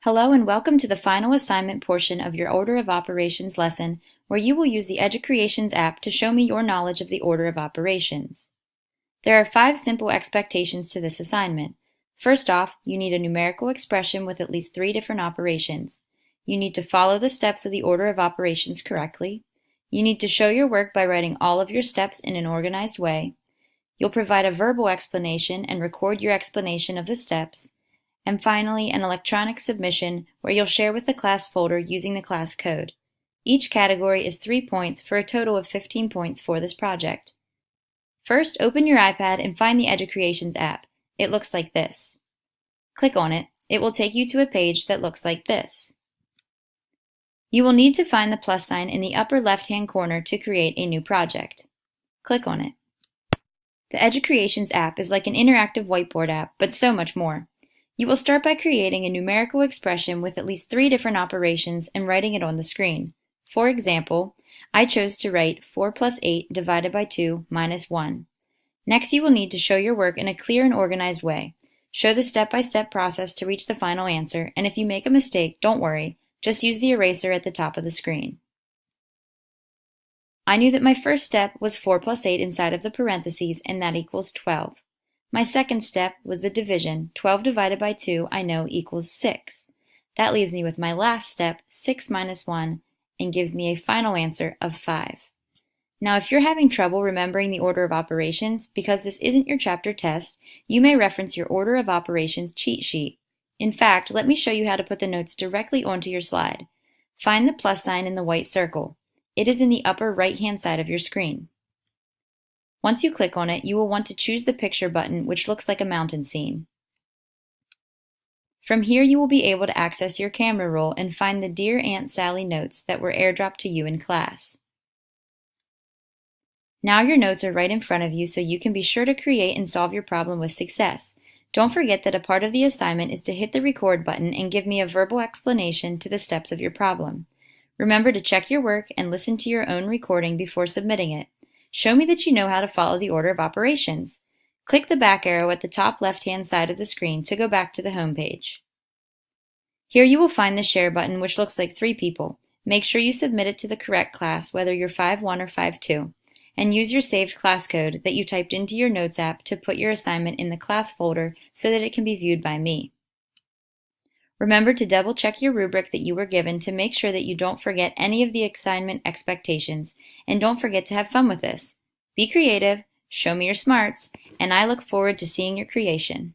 Hello and welcome to the final assignment portion of your Order of Operations lesson, where you will use the educreations app to show me your knowledge of the order of operations. There are 5 simple expectations to this assignment. First off, you need a numerical expression with at least 3 different operations. You need to follow the steps of the order of operations correctly. You need to show your work by writing all of your steps in an organized way. You'll provide a verbal explanation and record your explanation of the steps. And finally, an electronic submission where you'll share with the class folder using the class code. Each category is 3 points for a total of 15 points for this project. First, open your iPad and find the educreations app. It looks like this. Click on it. It will take you to a page that looks like this. You will need to find the plus sign in the upper left-hand corner to create a new project. Click on it. The educreations app is like an interactive whiteboard app, but so much more. You will start by creating a numerical expression with at least 3 different operations and writing it on the screen. For example, I chose to write 4 plus 8 divided by 2 minus 1. Next, you will need to show your work in a clear and organized way. Show the step-by-step process to reach the final answer, and if you make a mistake, don't worry. Just use the eraser at the top of the screen. I knew that my first step was 4 plus 8 inside of the parentheses, and that equals 12. My second step was the division. 12 divided by 2 I know equals 6. That leaves me with my last step, 6 minus 1, and gives me a final answer of 5. Now if you're having trouble remembering the order of operations because this isn't your chapter test, you may reference your order of operations cheat sheet. In fact, let me show you how to put the notes directly onto your slide. Find the plus sign in the white circle. It is in the upper right-hand side of your screen. Once you click on it, you will want to choose the picture button, which looks like a mountain scene. From here, you will be able to access your camera roll and find the Dear Aunt Sally notes that were airdropped to you in class. Now your notes are right in front of you, so you can be sure to create and solve your problem with success. Don't forget that a part of the assignment is to hit the record button and give me a verbal explanation to the steps of your problem. Remember to check your work and listen to your own recording before submitting it. Show me that you know how to follow the order of operations. Click the back arrow at the top left-hand side of the screen to go back to the home page. Here you will find the share button, which looks like 3 people. Make sure you submit it to the correct class, whether you're 5-1 or 5-2, and use your saved class code that you typed into your Notes app to put your assignment in the class folder so that it can be viewed by me. Remember to double-check your rubric that you were given to make sure that you don't forget any of the assignment expectations, and don't forget to have fun with this. Be creative, show me your smarts, and I look forward to seeing your creation.